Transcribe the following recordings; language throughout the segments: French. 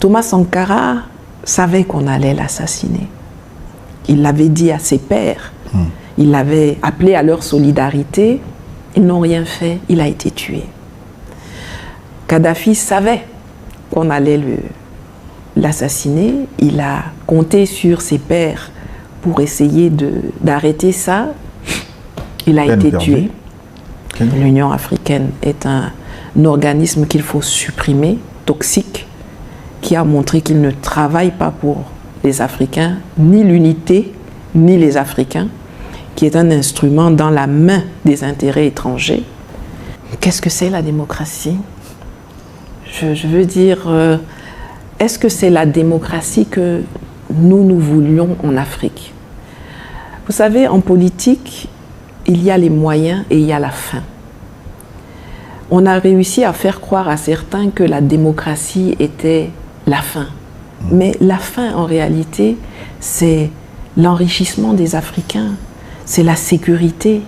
Thomas Sankara savait qu'on allait l'assassiner. Il l'avait dit à ses pairs. Il l'avait appelé à leur solidarité. Ils n'ont rien fait. Il a été tué. Kadhafi savait qu'on allait l'assassiner. Il a compté sur ses pairs pour essayer d'arrêter ça. Il a été tué. L'Union africaine est un organisme qu'il faut supprimer, toxique, qui a montré qu'il ne travaille pas pour les Africains, ni l'unité, ni les Africains, qui est un instrument dans la main des intérêts étrangers. Qu'est-ce que c'est la démocratie? Je veux dire, est-ce que c'est la démocratie que nous voulions en Afrique? Vous savez, en politique, il y a les moyens et il y a la fin. On a réussi à faire croire à certains que la démocratie était la fin. Mais la fin, en réalité, c'est l'enrichissement des Africains, c'est la sécurité,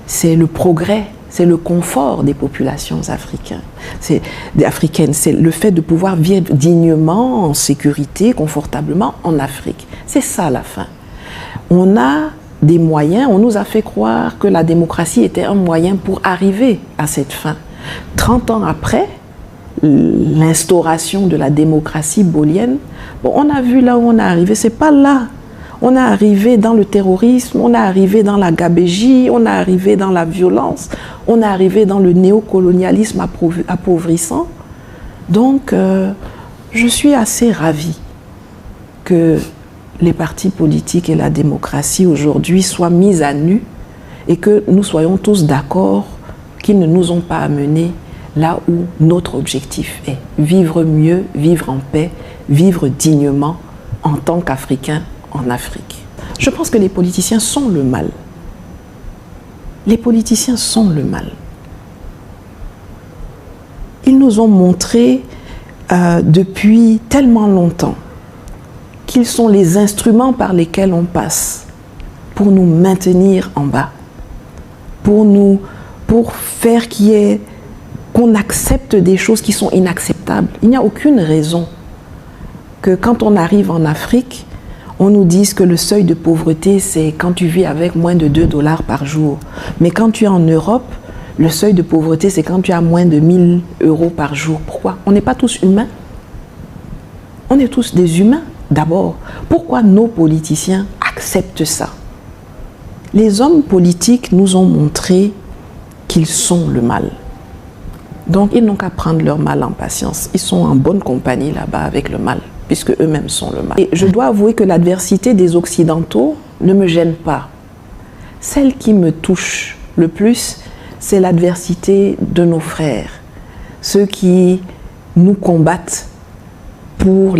c'est le progrès, c'est le confort des populations africaines. C'est le fait de pouvoir vivre dignement, en sécurité, confortablement en Afrique. C'est ça la fin. On a des moyens, on nous a fait croire que la démocratie était un moyen pour arriver à cette fin. 30 ans après l'instauration de la démocratie bolienne, bon, on a vu là où on est arrivé, c'est pas là. On est arrivé dans le terrorisme, on est arrivé dans la gabégie, on est arrivé dans la violence, on est arrivé dans le néocolonialisme appauvrissant. Donc, je suis assez ravie que les partis politiques et la démocratie aujourd'hui soient mis à nu et que nous soyons tous d'accord qu'ils ne nous ont pas amenés là où notre objectif est. Vivre mieux, vivre en paix, vivre dignement en tant qu'Africains en Afrique. Je pense que les politiciens sont le mal. Les politiciens sont le mal. Ils nous ont montré depuis tellement longtemps qu'ils sont les instruments par lesquels on passe pour nous maintenir en bas, pour faire qu'on accepte des choses qui sont inacceptables. Il n'y a aucune raison que quand on arrive en Afrique, on nous dise que le seuil de pauvreté, c'est quand tu vis avec moins de 2 $ par jour. Mais quand tu es en Europe, le seuil de pauvreté, c'est quand tu as moins de 1 000 € par jour. Pourquoi? On n'est pas tous humains. On est tous des humains, d'abord. Pourquoi nos politiciens acceptent ça? Les hommes politiques nous ont montré qu'ils sont le mal. Donc, ils n'ont qu'à prendre leur mal en patience. Ils sont en bonne compagnie là-bas avec le mal, puisque eux-mêmes sont le mal. Et je dois avouer que l'adversité des Occidentaux ne me gêne pas. Celle qui me touche le plus, c'est l'adversité de nos frères, ceux qui nous combattent pour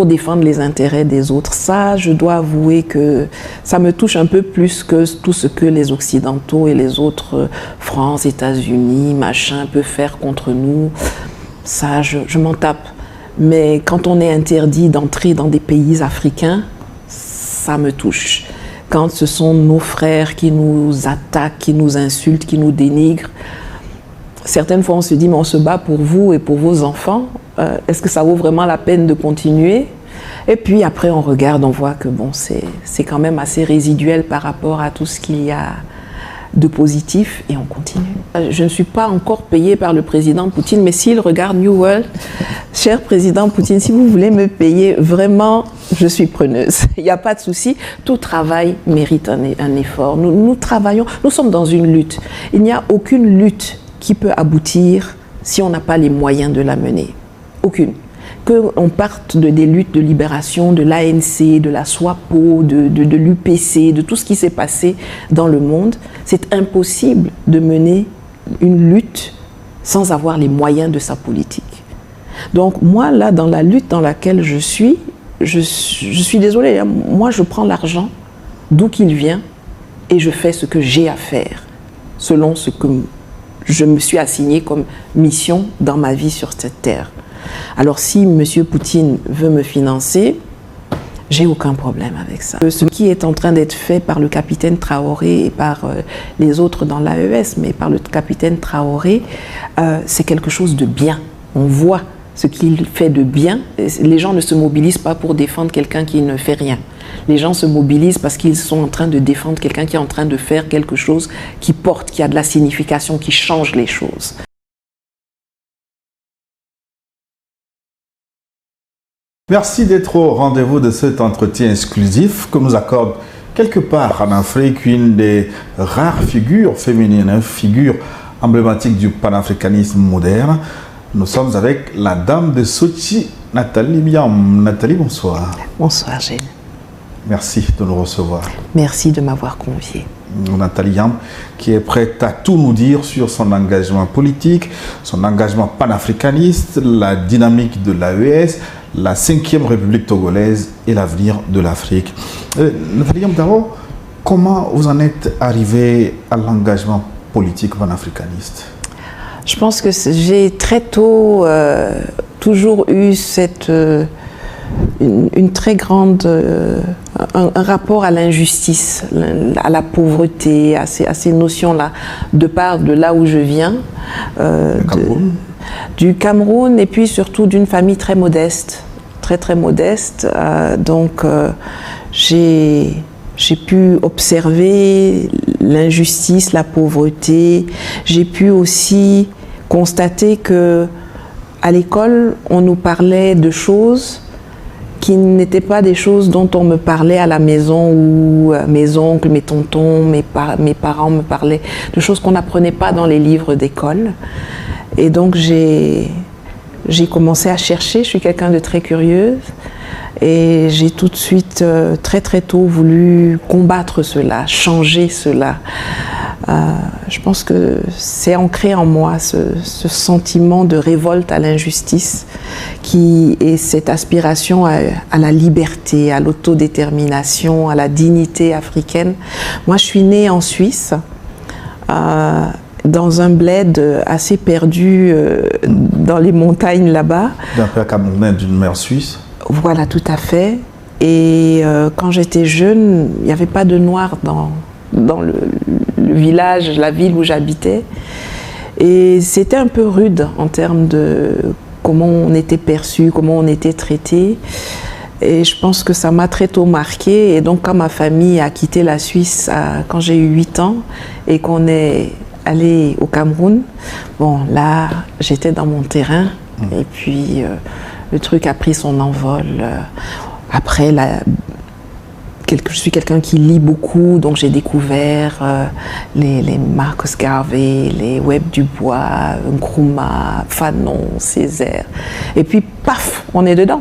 défendre les intérêts des autres. Ça, je dois avouer que ça me touche un peu plus que tout ce que les Occidentaux et les autres, France, États-Unis, machin, peuvent faire contre nous. Ça, je m'en tape. Mais quand on est interdit d'entrer dans des pays africains, ça me touche. Quand ce sont nos frères qui nous attaquent, qui nous insultent, qui nous dénigrent, certaines fois on se dit mais on se bat pour vous et pour vos enfants, est-ce que ça vaut vraiment la peine de continuer? Et puis après on regarde, on voit que bon, c'est quand même assez résiduel par rapport à tout ce qu'il y a de positif et on continue. Je ne suis pas encore payée par le président Poutine, mais s'il regarde New World, cher président Poutine, si vous voulez me payer, vraiment, je suis preneuse. Il n'y a pas de souci, tout travail mérite un effort. Nous travaillons, nous sommes dans une lutte. Il n'y a aucune lutte qui peut aboutir si on n'a pas les moyens de la mener. Aucune. Qu'on parte des luttes de libération, de l'ANC, de la SWAPO, de l'UPC, de tout ce qui s'est passé dans le monde, c'est impossible de mener une lutte sans avoir les moyens de sa politique. Donc moi, là, dans la lutte dans laquelle je suis désolée, moi je prends l'argent d'où qu'il vient et je fais ce que j'ai à faire, selon ce que je me suis assigné comme mission dans ma vie sur cette terre. Alors si M. Poutine veut me financer, j'ai aucun problème avec ça. Ce qui est en train d'être fait par le capitaine Traoré et par les autres dans l'AES, mais par le capitaine Traoré, c'est quelque chose de bien. On voit ce qu'il fait de bien. Les gens ne se mobilisent pas pour défendre quelqu'un qui ne fait rien. Les gens se mobilisent parce qu'ils sont en train de défendre quelqu'un qui est en train de faire quelque chose qui porte, qui a de la signification, qui change les choses. Merci d'être au rendez-vous de cet entretien exclusif que nous accorde quelque part en Afrique une des rares figures féminines, figure emblématique du panafricanisme moderne. Nous sommes avec la dame de Sochi, Nathalie Biam. Nathalie, bonsoir. Bonsoir, Gilles. Merci de nous recevoir. Merci de m'avoir convié. Nathalie Biam, qui est prête à tout nous dire sur son engagement politique, son engagement panafricaniste, la dynamique de l'AES, la 5e République togolaise et l'avenir de l'Afrique. Nathalie Biam, d'abord, comment vous en êtes arrivé à l'engagement politique panafricaniste? Je pense que j'ai très tôt toujours eu une très grande un rapport à l'injustice, à la pauvreté, à ces notions-là, de part de là où je viens, du Cameroun, et puis surtout d'une famille très modeste, très modeste. Donc j'ai pu observer l'injustice, la pauvreté. J'ai pu aussi constater que à l'école, on nous parlait de choses qui n'étaient pas des choses dont on me parlait à la maison, où mes oncles, mes tontons, mes parents me parlaient de choses qu'on n'apprenait pas dans les livres d'école. Et donc j'ai commencé à chercher. Je suis quelqu'un de très curieuse. Et j'ai tout de suite, très tôt, voulu combattre cela, changer cela. Je pense que c'est ancré en moi, ce sentiment de révolte à l'injustice et cette aspiration à la liberté, à l'autodétermination, à la dignité africaine. Moi, je suis née en Suisse, dans un bled assez perdu dans les montagnes là-bas. D'un père camerounais, d'une mère suisse. Voilà, tout à fait. Et quand j'étais jeune, il n'y avait pas de Noirs dans le village, la ville où j'habitais. Et c'était un peu rude en termes de comment on était perçu, comment on était traité. Et je pense que ça m'a très tôt marqué. Et donc, quand ma famille a quitté la Suisse quand j'ai eu 8 ans et qu'on est allé au Cameroun, bon, là, j'étais dans mon terrain. Et puis, le truc a pris son envol. Après, je suis quelqu'un qui lit beaucoup, donc j'ai découvert les Marcus Garvey, les Webb Dubois, Nkrumah, Fanon, Césaire. Et puis, paf, on est dedans.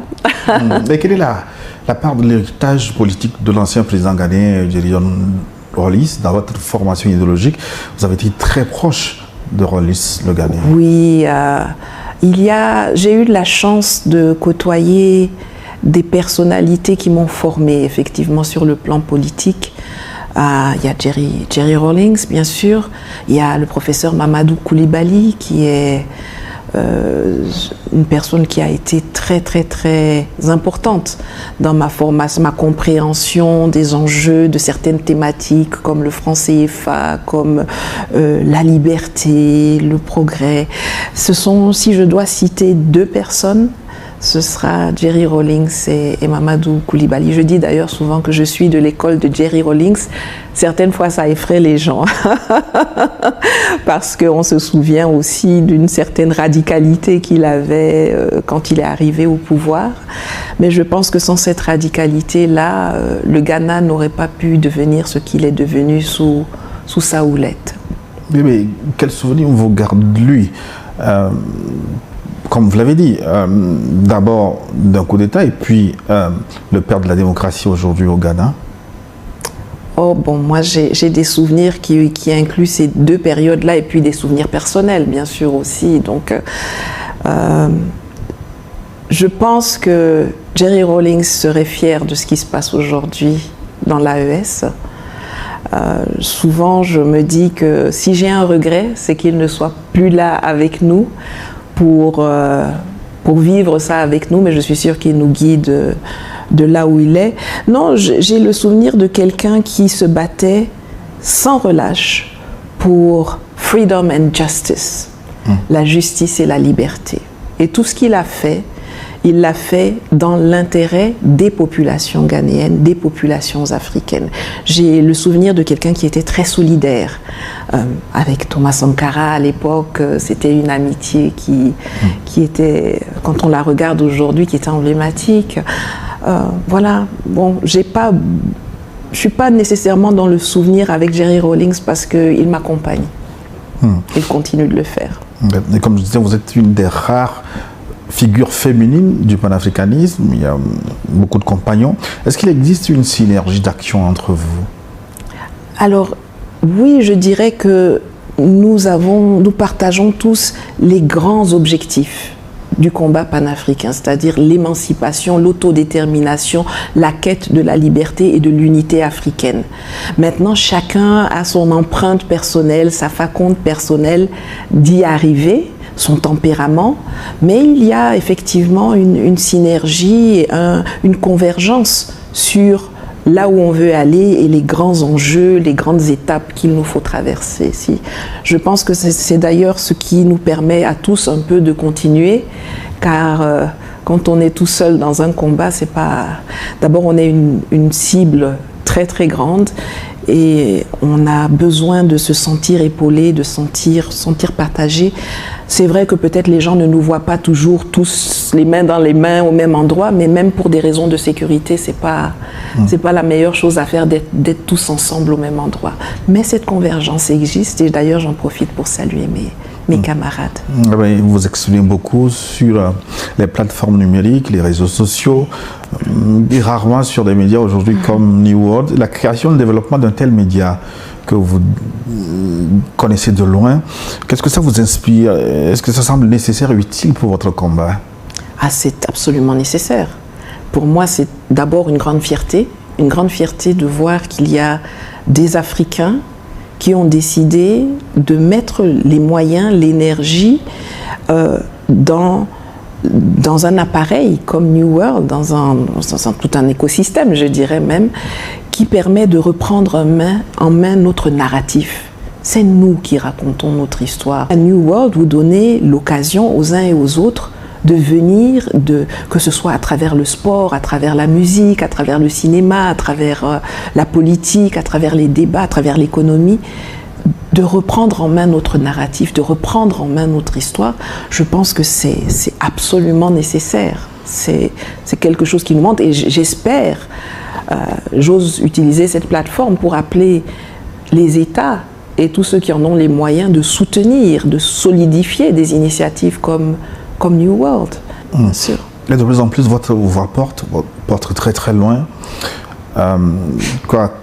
Mais quelle est la part de l'héritage politique de l'ancien président ghanéen, Jerry Rawlings, dans votre formation idéologique? Vous avez été très proche de Rawlings, le Ghanéen. Oui, j'ai eu la chance de côtoyer des personnalités qui m'ont formée effectivement sur le plan politique. Il y a Jerry Rawlings, bien sûr. Il y a le professeur Mamadou Koulibaly, qui est une personne qui a été très importante dans ma formation, ma compréhension des enjeux de certaines thématiques comme le franc CFA, comme la liberté, le progrès. Ce sont, si je dois citer 2 personnes, ce sera Jerry Rawlings et Mamadou Koulibaly. Je dis d'ailleurs souvent que je suis de l'école de Jerry Rawlings. Certaines fois, ça effraie les gens parce qu'on se souvient aussi d'une certaine radicalité qu'il avait quand il est arrivé au pouvoir. Mais je pense que sans cette radicalité-là, le Ghana n'aurait pas pu devenir ce qu'il est devenu sous sa houlette. Mais quel souvenir vous garde de lui? Comme vous l'avez dit, d'abord d'un coup d'État et puis le père de la démocratie aujourd'hui au Ghana. Oh bon, moi j'ai des souvenirs qui incluent ces 2 périodes-là et puis des souvenirs personnels bien sûr aussi. Donc je pense que Jerry Rawlings serait fier de ce qui se passe aujourd'hui dans l'AES. Souvent je me dis que si j'ai un regret, c'est qu'il ne soit plus là avec nous pour vivre ça avec nous, mais je suis sûre qu'il nous guide de là où il est. Non, j'ai le souvenir de quelqu'un qui se battait sans relâche pour freedom and justice, la justice et la liberté. Et tout ce qu'il a fait, il l'a fait dans l'intérêt des populations ghanéennes, des populations africaines. J'ai le souvenir de quelqu'un qui était très solidaire. Avec Thomas Sankara à l'époque, c'était une amitié qui était, quand on la regarde aujourd'hui, qui était emblématique. Voilà, bon, je suis pas nécessairement dans le souvenir avec Jerry Rawlings parce qu'il m'accompagne. Il continue de le faire. Et comme je disais, vous êtes une des rares figures féminines du panafricanisme. Il y a beaucoup de compagnons. Est-ce qu'il existe une synergie d'action entre vous? Alors, oui, je dirais que nous partageons tous les grands objectifs du combat panafricain, c'est-à-dire l'émancipation, l'autodétermination, la quête de la liberté et de l'unité africaine. Maintenant, chacun a son empreinte personnelle, sa faconde personnelle d'y arriver, son tempérament, mais il y a effectivement une synergie, une convergence sur là où on veut aller et les grands enjeux, les grandes étapes qu'il nous faut traverser. Je pense que c'est d'ailleurs ce qui nous permet à tous un peu de continuer, car quand on est tout seul dans un combat, c'est pas... D'abord, on est une cible très très grande et on a besoin de se sentir épaulé, de sentir partagé. C'est vrai que peut-être les gens ne nous voient pas toujours tous les mains dans les mains au même endroit, mais même pour des raisons de sécurité, c'est pas la meilleure chose à faire d'être tous ensemble au même endroit. Mais cette convergence existe et d'ailleurs j'en profite pour saluer mes camarades. Vous exprimez beaucoup sur les plateformes numériques, les réseaux sociaux, et rarement sur des médias aujourd'hui comme New World. La création et le développement d'un tel média que vous connaissez de loin, qu'est-ce que ça vous inspire? Est-ce que ça semble nécessaire et utile pour votre combat? C'est absolument nécessaire. Pour moi, c'est d'abord une grande fierté de voir qu'il y a des Africains qui ont décidé de mettre les moyens, l'énergie dans un appareil comme New World, dans tout un écosystème, je dirais même, qui permet de reprendre en main notre narratif. C'est nous qui racontons notre histoire. À New World, vous donnez l'occasion aux uns et aux autres de venir, que ce soit à travers le sport, à travers la musique, à travers le cinéma, à travers la politique, à travers les débats, à travers l'économie, de reprendre en main notre narratif, de reprendre en main notre histoire. Je pense que c'est absolument nécessaire. C'est quelque chose qui nous manque et j'espère, j'ose utiliser cette plateforme pour appeler les États et tous ceux qui en ont les moyens de soutenir, de solidifier des initiatives comme New World, bien sûr. Et de plus en plus, votre voix porte très très loin.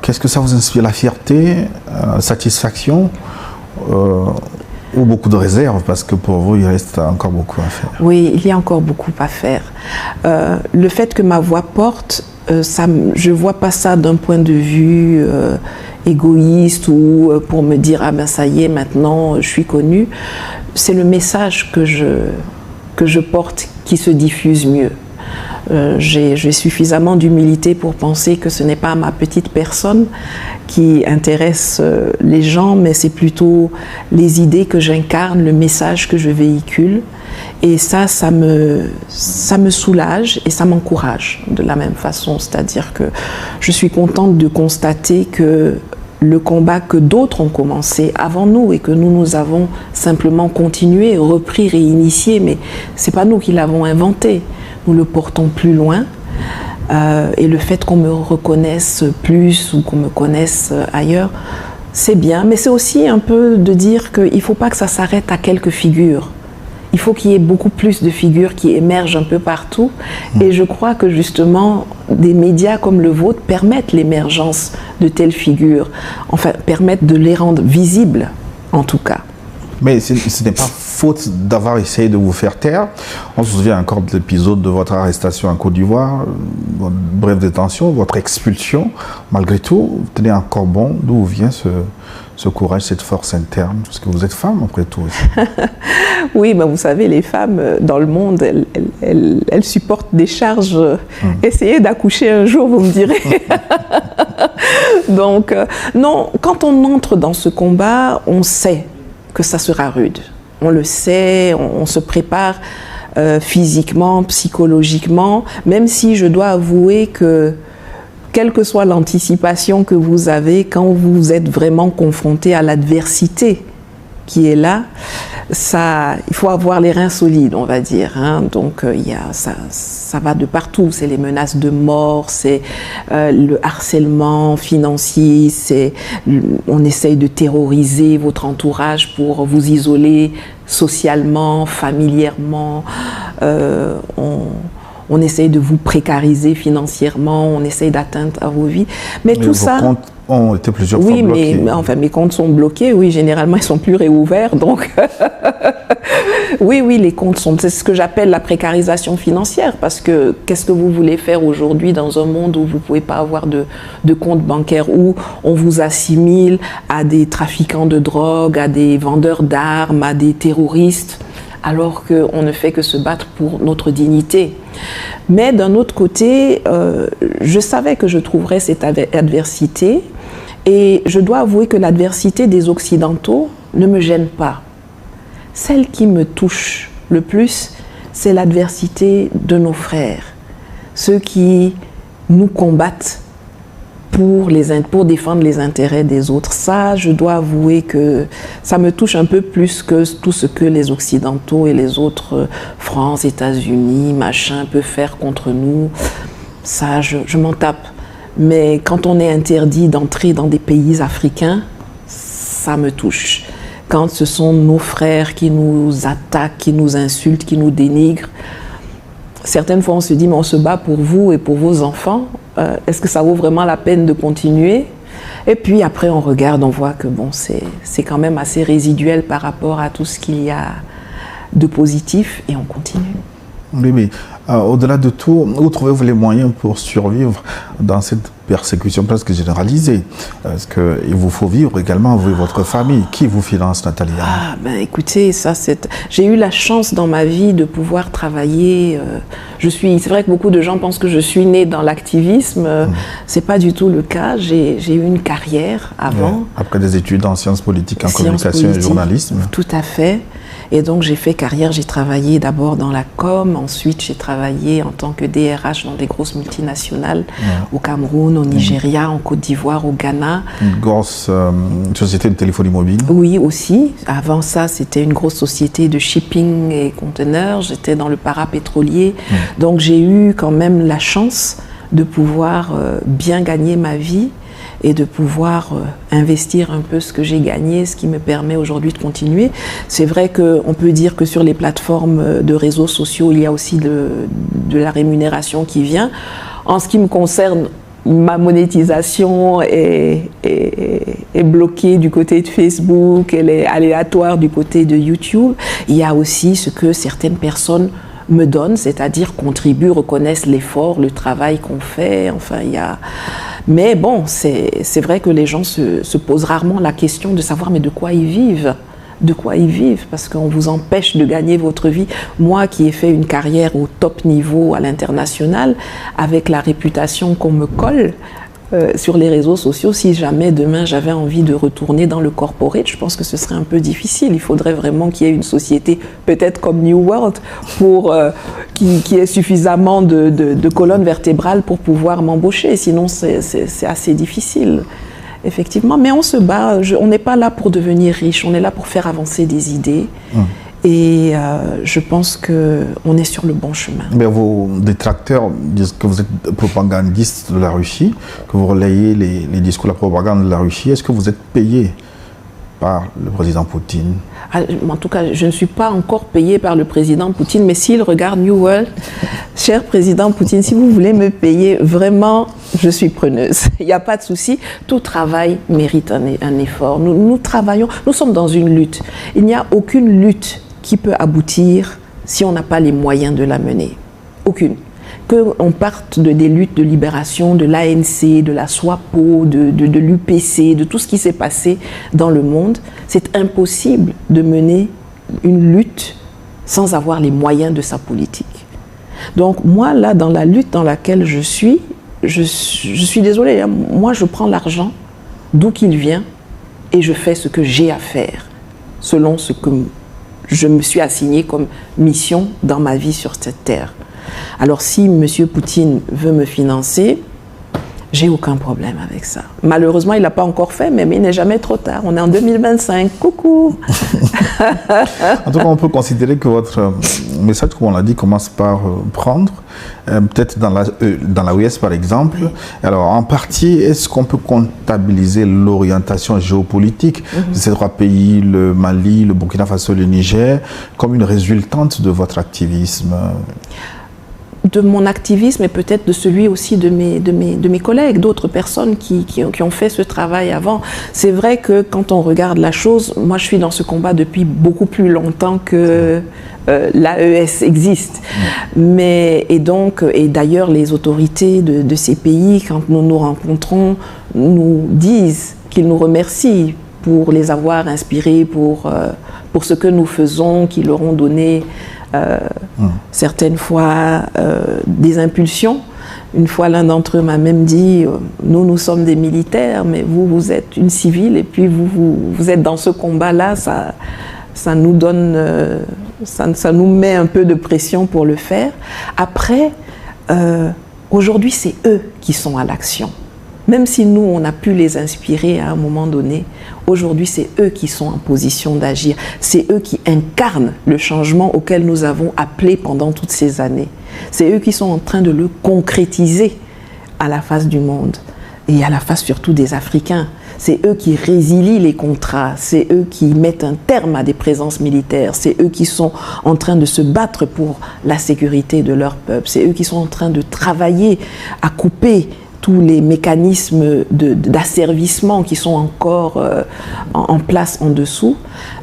Qu'est-ce que ça vous inspire? La fierté, satisfaction ou beaucoup de réserve? Parce que pour vous, il reste encore beaucoup à faire. Oui, il y a encore beaucoup à faire. Le fait que ma voix porte, je ne vois pas ça d'un point de vue égoïste ou pour me dire « Ah ben ça y est, maintenant je suis connue ». C'est le message que je porte qui se diffuse mieux. J'ai suffisamment d'humilité pour penser que ce n'est pas ma petite personne qui intéresse les gens, mais c'est plutôt les idées que j'incarne, le message que je véhicule. Et ça me soulage et ça m'encourage de la même façon. C'est-à-dire que je suis contente de constater que le combat que d'autres ont commencé avant nous et que nous avons simplement continué, repris, réinitié, mais ce n'est pas nous qui l'avons inventé. Nous le portons plus loin et le fait qu'on me reconnaisse plus ou qu'on me connaisse ailleurs, c'est bien, mais c'est aussi un peu de dire qu'il ne faut pas que ça s'arrête à quelques figures. Il faut qu'il y ait beaucoup plus de figures qui émergent un peu partout et je crois que justement des médias comme le vôtre permettent l'émergence de telles figures, enfin permettent de les rendre visibles en tout cas. Mais ce n'est pas faute d'avoir essayé de vous faire taire. On se souvient encore de l'épisode de votre arrestation en Côte d'Ivoire, votre brève détention, votre expulsion. Malgré tout, vous tenez encore bon. D'où vient ce courage, cette force interne? Parce que vous êtes femme, après tout. Oui, ben vous savez, les femmes dans le monde, elles supportent des charges. Essayez d'accoucher un jour, vous me direz. Donc, non, quand on entre dans ce combat, on sait que ça sera rude. On le sait, on se prépare physiquement, psychologiquement, même si je dois avouer que quelle que soit l'anticipation que vous avez, quand vous êtes vraiment confronté à l'adversité qui est là, ça, il faut avoir les reins solides, on va dire. Hein. Donc, ça va de partout. C'est les menaces de mort, c'est le harcèlement financier, on essaye de terroriser votre entourage pour vous isoler socialement, familièrement. On essaye de vous précariser financièrement, on essaye d'atteindre à vos vies. Mais tout ça... Vos comptes ont été plusieurs fois bloqués. Oui, mais enfin, mes comptes sont bloqués. Oui, généralement, ils ne sont plus réouverts. Donc, oui, les comptes sont... C'est ce que j'appelle la précarisation financière. Parce que qu'est-ce que vous voulez faire aujourd'hui dans un monde où vous ne pouvez pas avoir de compte bancaire, où on vous assimile à des trafiquants de drogue, à des vendeurs d'armes, à des terroristes, alors qu'on ne fait que se battre pour notre dignité. Mais d'un autre côté, je savais que je trouverais cette adversité, et je dois avouer que l'adversité des Occidentaux ne me gêne pas. Celle qui me touche le plus, c'est l'adversité de nos frères, ceux qui nous combattent pour défendre les intérêts des autres. Ça, je dois avouer que ça me touche un peu plus que tout ce que les Occidentaux et les autres, France, États-Unis, machin, peuvent faire contre nous. Ça, je m'en tape. Mais quand on est interdit d'entrer dans des pays africains, ça me touche. Quand ce sont nos frères qui nous attaquent, qui nous insultent, qui nous dénigrent, certaines fois on se dit, mais on se bat pour vous et pour vos enfants. Est-ce que ça vaut vraiment la peine de continuer? Et puis après on regarde, on voit que bon, c'est quand même assez résiduel par rapport à tout ce qu'il y a de positif, et on continue. Oui, mais au-delà de tout, où trouvez-vous les moyens pour survivre dans cette persécution presque généralisée? Est-ce qu'il vous faut vivre également, vous et votre famille? Qui vous finance, Nathalie? Écoutez, j'ai eu la chance dans ma vie de pouvoir travailler. C'est vrai que beaucoup de gens pensent que je suis née dans l'activisme. C'est pas du tout le cas. J'ai eu une carrière avant. Ouais, après des études en sciences politiques, en communication et journalisme. Tout à fait. Et donc j'ai fait carrière, j'ai travaillé d'abord dans la com, ensuite j'ai travaillé en tant que DRH dans des grosses multinationales au Cameroun, au Nigeria, en Côte d'Ivoire, au Ghana. Une grosse société de téléphonie mobile? Oui, aussi. Avant ça, c'était une grosse société de shipping et conteneurs. J'étais dans le parapétrolier. Donc j'ai eu quand même la chance de pouvoir bien gagner ma vie et de pouvoir investir un peu ce que j'ai gagné, ce qui me permet aujourd'hui de continuer. C'est vrai qu'on peut dire que sur les plateformes de réseaux sociaux, il y a aussi de la rémunération qui vient. En ce qui me concerne, ma monétisation est bloquée du côté de Facebook, elle est aléatoire du côté de YouTube. Il y a aussi ce que certaines personnes me donnent, c'est-à-dire contribuent, reconnaissent l'effort, le travail qu'on fait. Enfin, il y a... Mais bon, c'est vrai que les gens se posent rarement la question de savoir mais de quoi ils vivent. De quoi ils vivent, parce qu'on vous empêche de gagner votre vie. Moi qui ai fait une carrière au top niveau à l'international, avec la réputation qu'on me colle sur les réseaux sociaux, si jamais demain j'avais envie de retourner dans le corporate, je pense que ce serait un peu difficile. Il faudrait vraiment qu'il y ait une société, peut-être comme New World, qui ait suffisamment de colonnes vertébrales pour pouvoir m'embaucher. Sinon, c'est assez difficile. Effectivement, mais on se bat, on n'est pas là pour devenir riche, on est là pour faire avancer des idées. Et je pense qu'on est sur le bon chemin. Mais vos détracteurs disent que vous êtes propagandiste de la Russie, que vous relayez les discours de la propagande de la Russie. Est-ce que vous êtes payé par le président Poutine? En tout cas, je ne suis pas encore payée par le président Poutine, mais s'il regarde New World, cher président Poutine, si vous voulez me payer, vraiment, je suis preneuse. Il n'y a pas de souci. Tout travail mérite un effort. Nous travaillons, nous sommes dans une lutte. Il n'y a aucune lutte qui peut aboutir si on n'a pas les moyens de la mener. Aucune. Qu'on parte des luttes de libération, de l'ANC, de la SWAPO, de l'UPC, de tout ce qui s'est passé dans le monde, c'est impossible de mener une lutte sans avoir les moyens de sa politique. Donc moi, là, dans la lutte dans laquelle je suis désolée, moi je prends l'argent d'où qu'il vient et je fais ce que j'ai à faire, selon ce que je me suis assignée comme mission dans ma vie sur cette terre. Alors si M. Poutine veut me financer, j'ai aucun problème avec ça. Malheureusement, il ne l'a pas encore fait, mais il n'est jamais trop tard. On est en 2025. Coucou. En tout cas, on peut considérer que votre message, comme on l'a dit, commence par prendre, peut-être dans la OUS par exemple. Oui. Alors, en partie, est-ce qu'on peut comptabiliser l'orientation géopolitique de ces trois pays, le Mali, le Burkina Faso, le Niger, comme une résultante de votre activisme ? De mon activisme et peut-être de celui aussi de mes collègues, d'autres personnes qui ont fait ce travail avant. C'est vrai que quand on regarde la chose, moi je suis dans ce combat depuis beaucoup plus longtemps que l'AES existe. Et d'ailleurs les autorités de ces pays, quand nous nous rencontrons, nous disent qu'ils nous remercient pour les avoir inspirés, pour ce que nous faisons, qui leur ont donné certaines fois des impulsions. Une fois, l'un d'entre eux m'a même dit nous sommes des militaires, mais vous êtes une civile, et puis vous êtes dans ce combat-là, ça nous donne, ça nous met un peu de pression pour le faire. Après, aujourd'hui, c'est eux qui sont à l'action. Même si nous, on a pu les inspirer à un moment donné, aujourd'hui, c'est eux qui sont en position d'agir. C'est eux qui incarnent le changement auquel nous avons appelé pendant toutes ces années. C'est eux qui sont en train de le concrétiser à la face du monde et à la face surtout des Africains. C'est eux qui résilient les contrats, c'est eux qui mettent un terme à des présences militaires, c'est eux qui sont en train de se battre pour la sécurité de leur peuple, c'est eux qui sont en train de travailler à couper tous les mécanismes d'asservissement qui sont encore en place en dessous.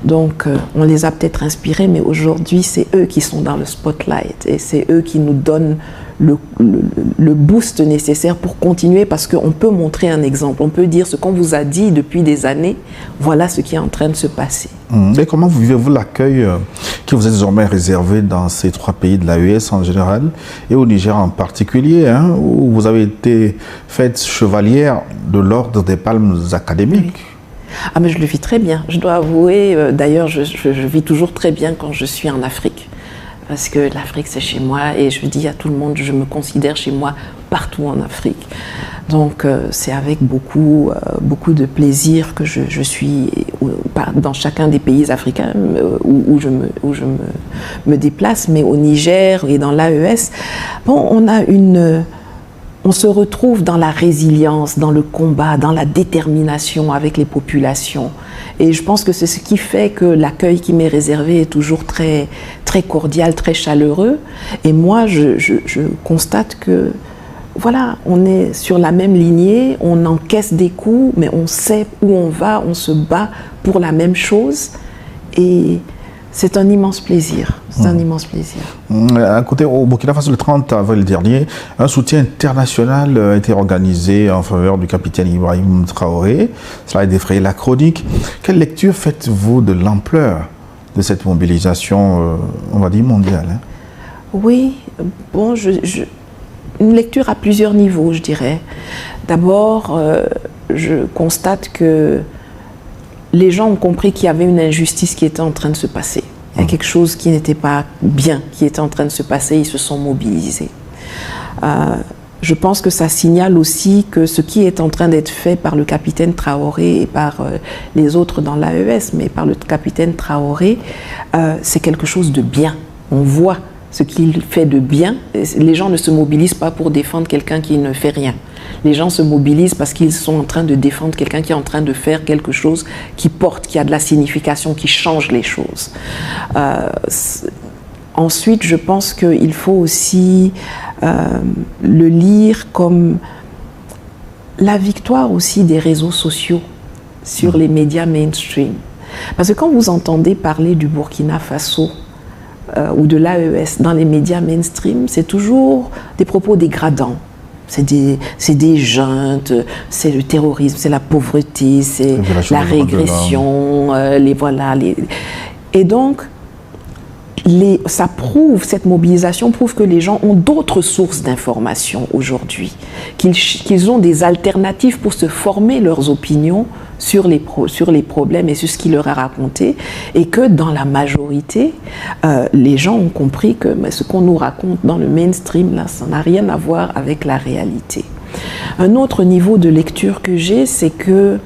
Donc, on les a peut-être inspirés, mais aujourd'hui, c'est eux qui sont dans le spotlight et c'est eux qui nous donnent le boost nécessaire pour continuer, parce qu'on peut montrer un exemple. On peut dire ce qu'on vous a dit depuis des années, voilà ce qui est en train de se passer. Et comment vivez-vous l'accueil qui vous est désormais réservé dans ces trois pays de l'AES en général et au Niger en particulier, où vous avez été faite chevalière de l'ordre des palmes académiques? Oui. Ah, mais je le vis très bien. Je dois avouer, d'ailleurs, je vis toujours très bien quand je suis en Afrique. Parce que l'Afrique, c'est chez moi, et je dis à tout le monde, je me considère chez moi partout en Afrique. Donc, c'est avec beaucoup de plaisir que je suis dans chacun des pays africains où je me déplace, mais au Niger et dans l'AES, bon, on se retrouve dans la résilience, dans le combat, dans la détermination avec les populations. Et je pense que c'est ce qui fait que l'accueil qui m'est réservé est toujours très, très cordial, très chaleureux. Et moi, je constate que, voilà, on est sur la même lignée, on encaisse des coups, mais on sait où on va, on se bat pour la même chose. Et c'est un immense plaisir. C'est un immense plaisir. À côté, au Burkina Faso, le 30 avril dernier, un soutien international a été organisé en faveur du capitaine Ibrahim Traoré. Cela a défrayé la chronique. Quelle lecture faites-vous de l'ampleur de cette mobilisation, on va dire, mondiale? Oui, bon, une lecture à plusieurs niveaux, je dirais. D'abord, je constate que les gens ont compris qu'il y avait une injustice qui était en train de se passer. Il y a quelque chose qui n'était pas bien, qui était en train de se passer, ils se sont mobilisés. Je pense que ça signale aussi que ce qui est en train d'être fait par le capitaine Traoré et par les autres dans l'AES, mais par le capitaine Traoré, c'est quelque chose de bien. On voit ce qu'il fait de bien. Les gens ne se mobilisent pas pour défendre quelqu'un qui ne fait rien. Les gens se mobilisent parce qu'ils sont en train de défendre quelqu'un qui est en train de faire quelque chose qui porte, qui a de la signification, qui change les choses. Ensuite, je pense qu'il faut aussi le lire comme la victoire aussi des réseaux sociaux sur les médias mainstream. Parce que quand vous entendez parler du Burkina Faso, ou de l'AES dans les médias mainstream, c'est toujours des propos dégradants. C'est des juntes, c'est le terrorisme, c'est la pauvreté, c'est la régression, Et donc, cette mobilisation prouve que les gens ont d'autres sources d'informations aujourd'hui, qu'ils ont des alternatives pour se former leurs opinions sur les problèmes et sur ce qui leur est raconté, et que dans la majorité, les gens ont compris que ce qu'on nous raconte dans le mainstream, là, ça n'a rien à voir avec la réalité. Un autre niveau de lecture que j'ai, c'est que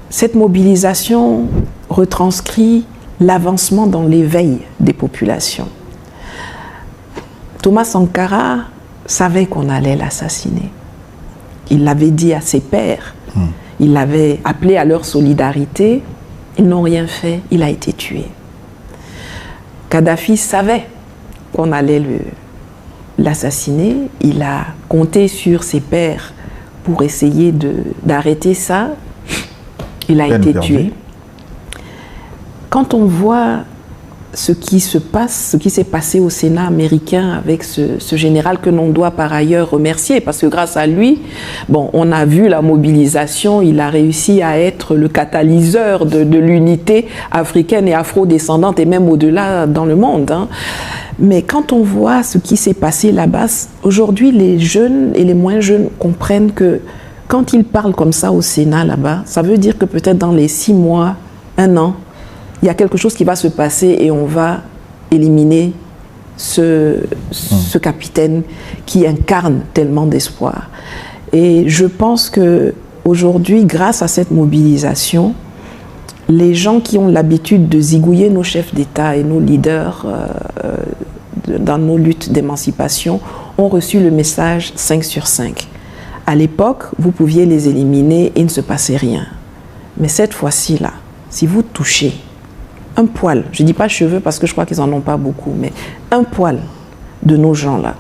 cette mobilisation retranscrit l'avancement dans l'éveil des populations. Thomas Sankara savait qu'on allait l'assassiner. Il l'avait dit à ses pairs. Il l'avait appelé à leur solidarité. Ils n'ont rien fait. Il a été tué. Kadhafi savait qu'on allait l'assassiner. Il a compté sur ses pairs pour essayer d'arrêter ça. Il a été tué. Quand on voit ce qui se passe, ce qui s'est passé au Sénat américain avec ce général que l'on doit par ailleurs remercier, parce que grâce à lui, bon, on a vu la mobilisation, il a réussi à être le catalyseur de l'unité africaine et afro-descendante, et même au-delà dans le monde, hein. Mais quand on voit ce qui s'est passé là-bas, aujourd'hui, les jeunes et les moins jeunes comprennent que quand ils parlent comme ça au Sénat là-bas, ça veut dire que peut-être dans les 6 mois, 1 an, il y a quelque chose qui va se passer et on va éliminer ce capitaine qui incarne tellement d'espoir. Et je pense qu'aujourd'hui, grâce à cette mobilisation, les gens qui ont l'habitude de zigouiller nos chefs d'État et nos leaders dans nos luttes d'émancipation ont reçu le message 5 sur 5. À l'époque, vous pouviez les éliminer et il ne se passait rien. Mais cette fois-ci, là, si vous touchez un poil, je ne dis pas cheveux parce que je crois qu'ils n'en ont pas beaucoup, mais un poil de nos gens-là,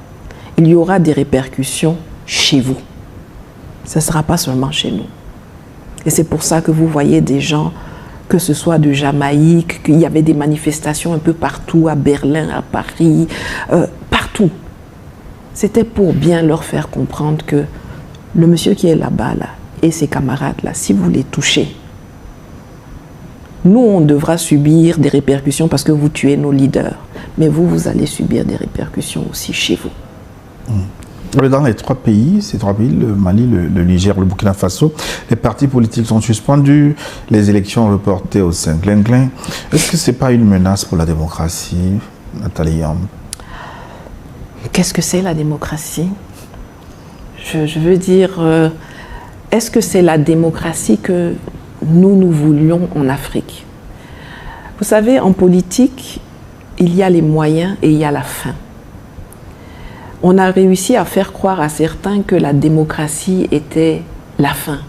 il y aura des répercussions chez vous. Ce ne sera pas seulement chez nous. Et c'est pour ça que vous voyez des gens, que ce soit de Jamaïque, qu'il y avait des manifestations un peu partout, à Berlin, à Paris, partout. C'était pour bien leur faire comprendre que le monsieur qui est là-bas, là, et ses camarades-là, si vous les touchez, nous, on devra subir des répercussions parce que vous tuez nos leaders. Mais vous, vous allez subir des répercussions aussi chez vous. Dans les 3 pays, ces 3 pays, le Mali, le Niger, le Burkina Faso, les partis politiques sont suspendus, les élections reportées au Saint-Glinglin. Est-ce que ce n'est pas une menace pour la démocratie, Nathalie Yam? Qu'est-ce que c'est la démocratie? Je veux dire, est-ce que c'est la démocratie que nous voulions en Afrique? Vous savez, en politique, il y a les moyens et il y a la fin. On a réussi à faire croire à certains que la démocratie était la fin.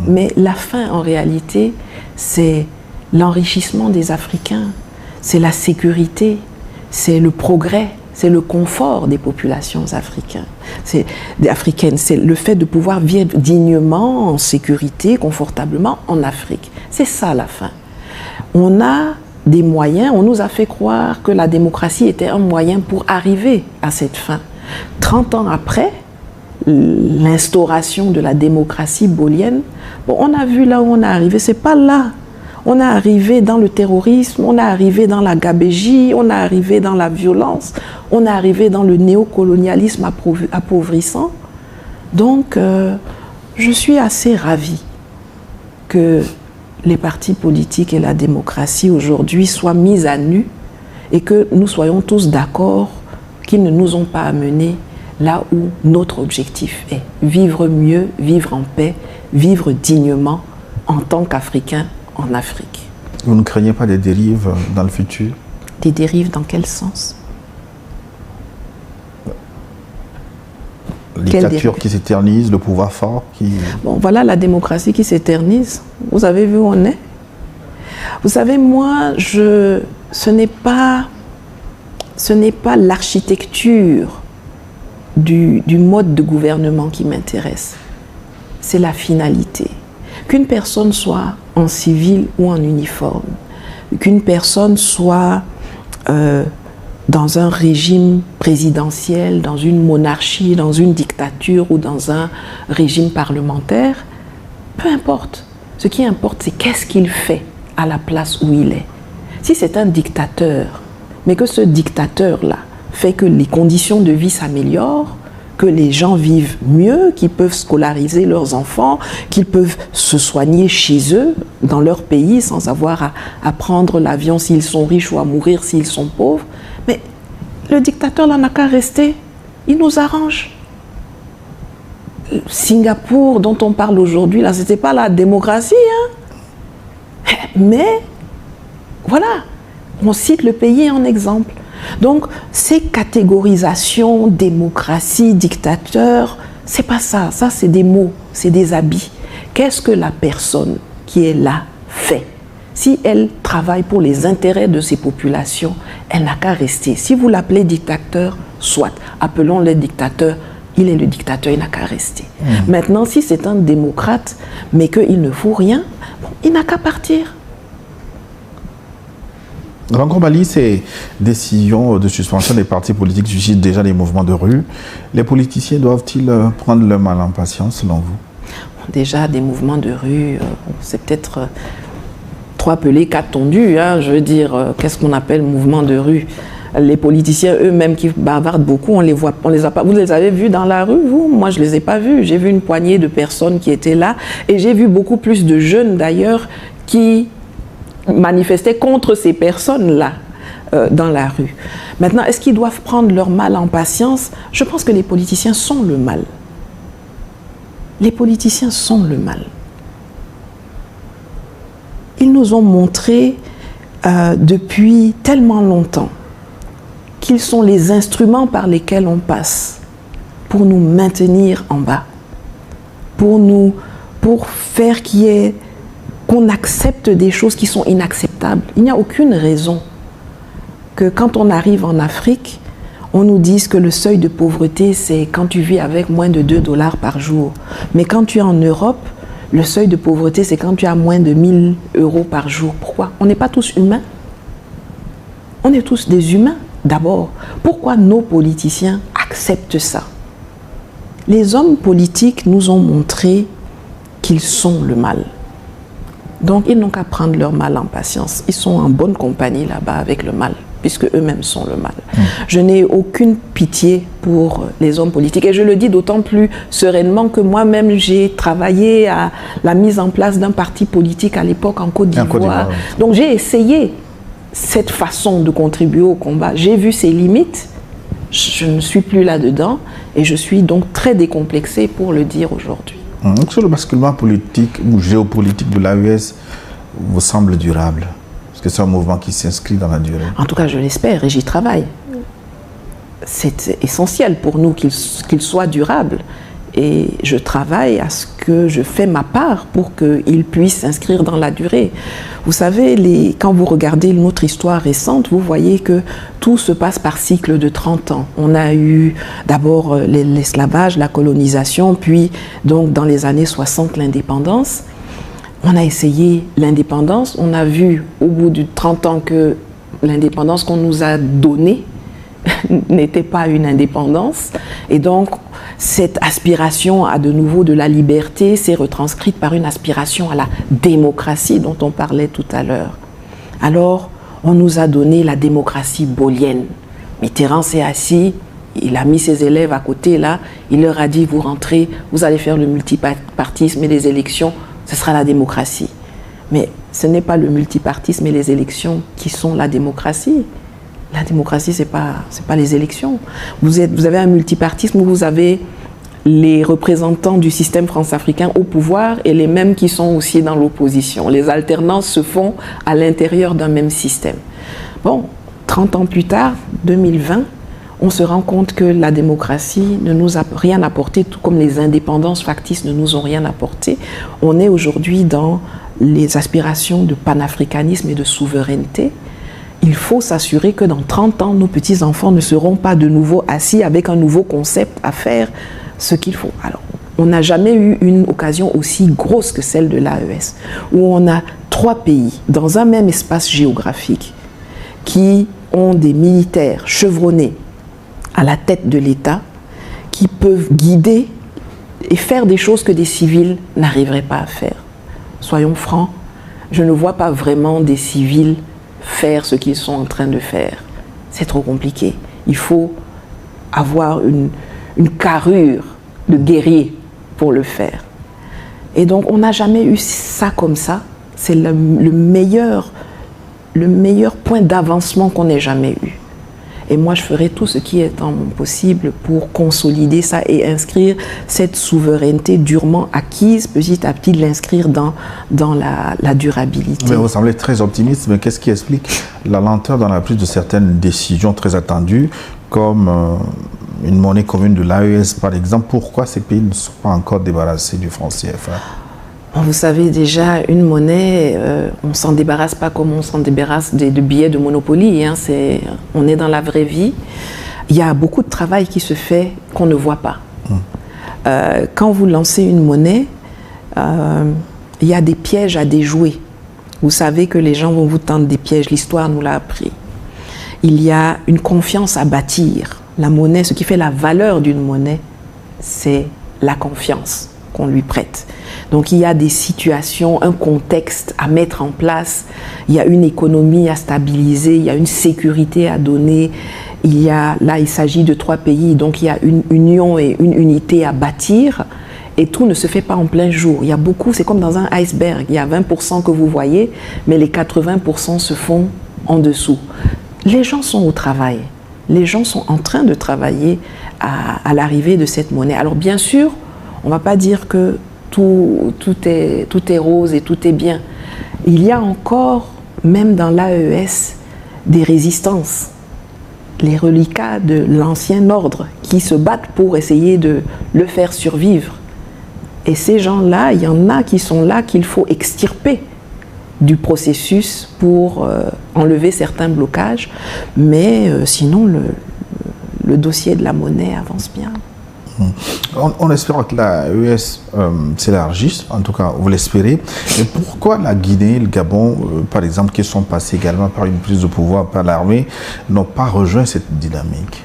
Mais la fin, en réalité, c'est l'enrichissement des Africains, c'est la sécurité, c'est le progrès, c'est le confort des populations africaines. C'est le fait de pouvoir vivre dignement, en sécurité, confortablement en Afrique. C'est ça la fin. On a des moyens, on nous a fait croire que la démocratie était un moyen pour arriver à cette fin. 30 ans après l'instauration de la démocratie bolienne, bon, on a vu là où on est arrivé, c'est pas là. On est arrivé dans le terrorisme, on est arrivé dans la gabégie, on est arrivé dans la violence, on est arrivé dans le néocolonialisme appauvrissant. Donc, je suis assez ravie que les partis politiques et la démocratie aujourd'hui soient mis à nu et que nous soyons tous d'accord qu'ils ne nous ont pas amenés là où notre objectif est. Vivre mieux, vivre en paix, vivre dignement en tant qu'Africains en Afrique. Vous ne craignez pas des dérives dans le futur? Des dérives dans quel sens? La dictature qui s'éternise, le pouvoir fort qui... Bon, voilà la démocratie qui s'éternise. Vous avez vu où on est? Vous savez, moi, ce n'est pas l'architecture du mode de gouvernement qui m'intéresse. C'est la finalité. Qu'une personne soit en civil ou en uniforme, qu'une personne soit dans un régime présidentiel, dans une monarchie, dans une dictature ou dans un régime parlementaire, peu importe. Ce qui importe, c'est qu'est-ce qu'il fait à la place où il est. si c'est un dictateur, mais que ce dictateur-là fait que les conditions de vie s'améliorent, que les gens vivent mieux, qu'ils peuvent scolariser leurs enfants, qu'ils peuvent se soigner chez eux, dans leur pays, sans avoir à prendre l'avion s'ils sont riches ou à mourir s'ils sont pauvres. Mais le dictateur là n'a qu'à rester, il nous arrange. Singapour, dont on parle aujourd'hui, là, c'était pas la démocratie, hein. Mais voilà, on cite le pays en exemple. Donc, ces catégorisations, démocratie, dictateur, c'est pas ça. Ça, c'est des mots, c'est des habits. Qu'est-ce que la personne qui est là fait? Si elle travaille pour les intérêts de ces populations, elle n'a qu'à rester. Si vous l'appelez dictateur, soit, appelons-le dictateur, il est le dictateur, il n'a qu'à rester. Maintenant, si c'est un démocrate, mais qu'il ne faut rien, bon, il n'a qu'à partir. Grand Mali, ces décisions de suspension des partis politiques suscitent déjà des mouvements de rue. Les politiciens doivent-ils prendre leur mal en patience, selon vous? Déjà, des mouvements de rue, c'est peut-être 3 pelés, 4 tondus. Hein, je veux dire, qu'est-ce qu'on appelle mouvement de rue? Les politiciens eux-mêmes qui bavardent beaucoup, on les a pas. Vous les avez vus dans la rue, vous? Moi, je les ai pas vus. J'ai vu une poignée de personnes qui étaient là, et j'ai vu beaucoup plus de jeunes d'ailleurs qui manifestaient contre ces personnes-là dans la rue. Maintenant, est-ce qu'ils doivent prendre leur mal en patience? Je pense que les politiciens sont le mal. Les politiciens sont le mal. Ils nous ont montré depuis tellement longtemps qu'ils sont les instruments par lesquels on passe pour nous maintenir en bas, pour faire qu'on accepte des choses qui sont inacceptables. Il n'y a aucune raison que quand on arrive en Afrique, on nous dise que le seuil de pauvreté, c'est quand tu vis avec moins de 2 $ par jour. Mais quand tu es en Europe, le seuil de pauvreté, c'est quand tu as moins de 1 000 € par jour. Pourquoi? On n'est pas tous humains. On est tous des humains, d'abord. Pourquoi nos politiciens acceptent ça? Les hommes politiques nous ont montré qu'ils sont le mal. Donc, ils n'ont qu'à prendre leur mal en patience. Ils sont en bonne compagnie là-bas avec le mal, puisque eux-mêmes sont le mal. Je n'ai aucune pitié pour les hommes politiques. Et je le dis d'autant plus sereinement que moi-même, j'ai travaillé à la mise en place d'un parti politique à l'époque en Côte d'Ivoire. Donc, j'ai essayé cette façon de contribuer au combat. J'ai vu ses limites. Je ne suis plus là-dedans. Et je suis donc très décomplexée pour le dire aujourd'hui. Sur le basculement politique ou géopolitique de l'AES vous semble durable? Parce que c'est un mouvement qui s'inscrit dans la durée. En tout cas, je l'espère et j'y travaille. C'est essentiel pour nous qu'il soit durable. Et je travaille à ce que je fais ma part pour qu'il puisse s'inscrire dans la durée. Vous savez, quand vous regardez notre histoire récente, vous voyez que tout se passe par cycle de 30 ans. On a eu d'abord l'esclavage, la colonisation, puis donc dans les années 60 l'indépendance. On a essayé l'indépendance, on a vu au bout de 30 ans que l'indépendance qu'on nous a donnée n'était pas une indépendance. Et donc, cette aspiration à de nouveau de la liberté s'est retranscrite par une aspiration à la démocratie dont on parlait tout à l'heure. Alors, on nous a donné la démocratie bolienne. Mitterrand s'est assis, il a mis ses élèves à côté là, il leur a dit, vous rentrez, vous allez faire le multipartisme et les élections, ce sera la démocratie. Mais ce n'est pas le multipartisme et les élections qui sont la démocratie. La démocratie, c'est pas les élections. Vous avez un multipartisme où vous avez les représentants du système france-africain au pouvoir et les mêmes qui sont aussi dans l'opposition. Les alternances se font à l'intérieur d'un même système. Bon, 30 ans plus tard, 2020, on se rend compte que la démocratie ne nous a rien apporté, tout comme les indépendances factices ne nous ont rien apporté. On est aujourd'hui dans les aspirations de panafricanisme et de souveraineté. Il faut s'assurer que dans 30 ans, nos petits-enfants ne seront pas de nouveau assis avec un nouveau concept à faire ce qu'il faut. Alors, on n'a jamais eu une occasion aussi grosse que celle de l'AES, où on a 3 pays dans un même espace géographique qui ont des militaires chevronnés à la tête de l'État, qui peuvent guider et faire des choses que des civils n'arriveraient pas à faire. Soyons francs, je ne vois pas vraiment des civils faire ce qu'ils sont en train de faire. C'est trop compliqué. Il faut avoir une carrure de guerrier pour le faire. Et donc, on n'a jamais eu ça comme ça. C'est le meilleur point d'avancement qu'on ait jamais eu. Et moi, je ferai tout ce qui est en mon possible pour consolider ça et inscrire cette souveraineté durement acquise, petit à petit, l'inscrire dans la durabilité. Mais vous semblez très optimiste, mais qu'est-ce qui explique la lenteur dans la prise de certaines décisions très attendues, comme une monnaie commune de l'AES, par exemple? Pourquoi ces pays ne sont pas encore débarrassés du franc CFA? Vous savez déjà, une monnaie, on ne s'en débarrasse pas comme on s'en débarrasse de billets de Monopoly. Hein, on est dans la vraie vie. Il y a beaucoup de travail qui se fait qu'on ne voit pas. Quand vous lancez une monnaie, il y a des pièges à déjouer. Vous savez que les gens vont vous tendre des pièges. L'histoire nous l'a appris. Il y a une confiance à bâtir. La monnaie, ce qui fait la valeur d'une monnaie, c'est la confiance qu'on lui prête. Donc il y a des situations, un contexte à mettre en place, il y a une économie à stabiliser, il y a une sécurité à donner, là il s'agit de 3 pays, donc il y a une union et une unité à bâtir, et tout ne se fait pas en plein jour. Il y a beaucoup, c'est comme dans un iceberg, il y a 20% que vous voyez, mais les 80% se font en dessous. Les gens sont au travail, les gens sont en train de travailler à l'arrivée de cette monnaie. Alors bien sûr, on ne va pas dire que tout est rose et tout est bien. Il y a encore, même dans l'AES, des résistances. Les reliquats de l'ancien ordre qui se battent pour essayer de le faire survivre. Et ces gens-là, il y en a qui sont là qu'il faut extirper du processus pour enlever certains blocages. Mais sinon, le dossier de la monnaie avance bien. On espère que l'AES s'élargisse, en tout cas vous l'espérez. Mais pourquoi la Guinée et le Gabon, par exemple, qui sont passés également par une prise de pouvoir par l'armée, n'ont pas rejoint cette dynamique?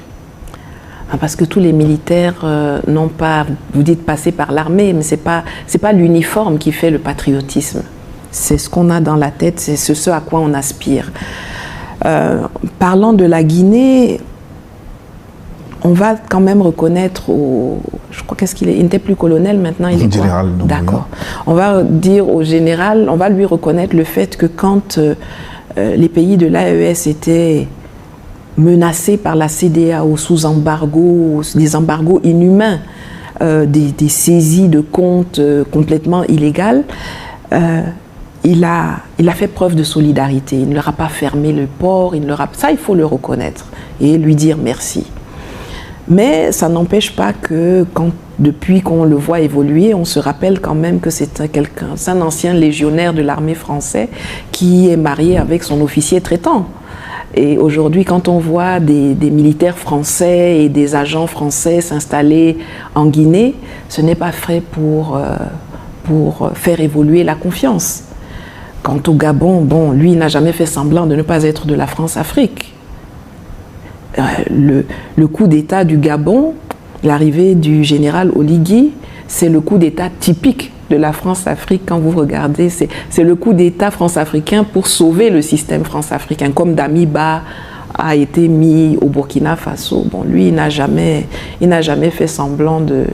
Parce que tous les militaires n'ont pas, vous dites passer par l'armée, mais c'est pas l'uniforme qui fait le patriotisme. C'est ce qu'on a dans la tête, c'est ce à quoi on aspire. Parlant de la Guinée, on va quand même reconnaître je crois qu'est-ce qu'il est, il n'était plus colonel maintenant, il est général. D'accord. On va dire au général, on va lui reconnaître le fait que quand les pays de l'AES étaient menacés par la CEDEAO sous embargo, des embargos inhumains, des saisies de comptes complètement illégales, il a fait preuve de solidarité. Il ne leur a pas fermé le port, ça il faut le reconnaître et lui dire merci. Mais ça n'empêche pas que depuis qu'on le voit évoluer, on se rappelle quand même que c'est un ancien légionnaire de l'armée française qui est marié avec son officier traitant. Et aujourd'hui, quand on voit des militaires français et des agents français s'installer en Guinée, ce n'est pas fait pour faire évoluer la confiance. Quant au Gabon, bon, lui, il n'a jamais fait semblant de ne pas être de la France-Afrique. Le coup d'État du Gabon, l'arrivée du général Oligui, c'est le coup d'État typique de la France-Afrique. Quand vous regardez, c'est le coup d'État france-africain pour sauver le système france-africain, comme Damiba a été mis au Burkina Faso. Bon, lui, il n'a jamais fait semblant de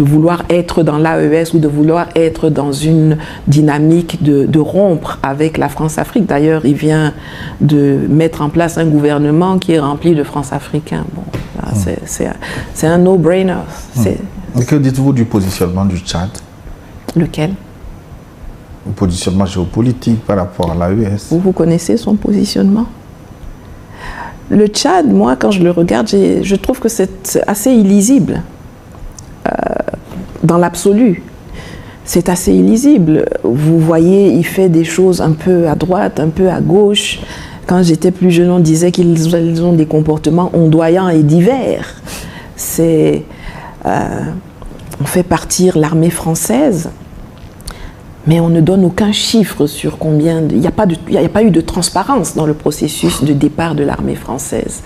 vouloir être dans l'AES ou de vouloir être dans une dynamique de rompre avec la France-Afrique. D'ailleurs, il vient de mettre en place un gouvernement qui est rempli de France-Africains. Bon, c'est un no-brainer. Et que dites-vous du positionnement du Tchad? Lequel? Le positionnement géopolitique par rapport à l'AES. Vous connaissez son positionnement? Le Tchad, moi, quand je le regarde, je trouve que c'est assez illisible. Dans l'absolu, c'est assez illisible. Vous voyez, il fait des choses un peu à droite, un peu à gauche. Quand j'étais plus jeune, on disait qu'ils ont des comportements ondoyants et divers. On fait partir l'armée française, mais on ne donne aucun chiffre sur combien... Il n'y a pas eu de transparence dans le processus de départ de l'armée française.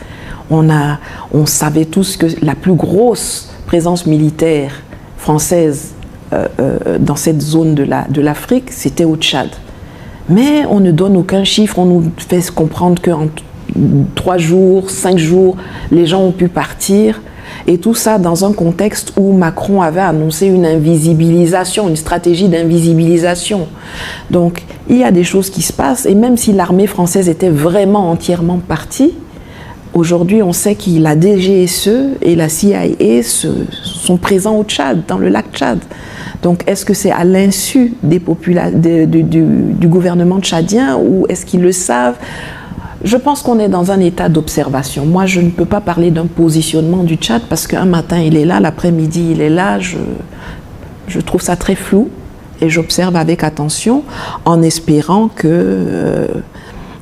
On savait tous que la plus grosse présence militaire française dans cette zone de l'Afrique, c'était au Tchad. Mais on ne donne aucun chiffre, on nous fait comprendre qu'en 3 jours, 5 jours, les gens ont pu partir. Et tout ça dans un contexte où Macron avait annoncé une invisibilisation, une stratégie d'invisibilisation. Donc, il y a des choses qui se passent. Et même si l'armée française était vraiment entièrement partie, aujourd'hui, on sait que la DGSE et la CIA sont présents au Tchad, dans le lac Tchad. Donc, est-ce que c'est à l'insu du gouvernement tchadien ou est-ce qu'ils le savent ? Je pense qu'on est dans un état d'observation. Moi, je ne peux pas parler d'un positionnement du Tchad parce qu'un matin, il est là, l'après-midi, il est là. Je trouve ça très flou et j'observe avec attention en espérant que,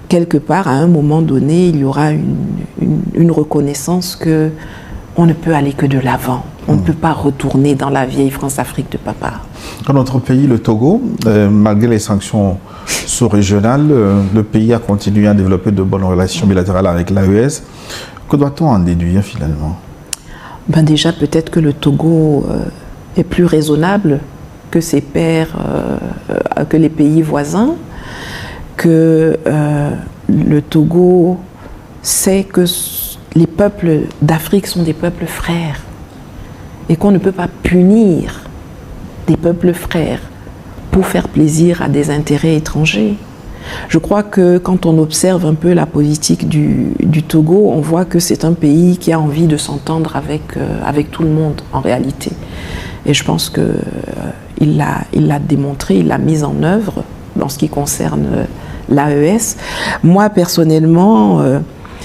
quelque part, à un moment donné, il y aura une reconnaissance qu'on ne peut aller que de l'avant. On ne peut pas retourner dans la vieille France-Afrique de papa. Dans notre pays, le Togo, malgré les sanctions sous-régionales, le pays a continué à développer de bonnes relations bilatérales avec l'AES. Que doit-on en déduire finalement ? Déjà, peut-être que le Togo est plus raisonnable que ses pairs, que les pays voisins, que le Togo sait que les peuples d'Afrique sont des peuples frères et qu'on ne peut pas punir des peuples frères pour faire plaisir à des intérêts étrangers. Je crois que quand on observe un peu la politique du Togo, on voit que c'est un pays qui a envie de s'entendre avec tout le monde en réalité. Et je pense qu'il l'a démontré, il l'a mis en œuvre dans ce qui concerne l'AES. Moi personnellement,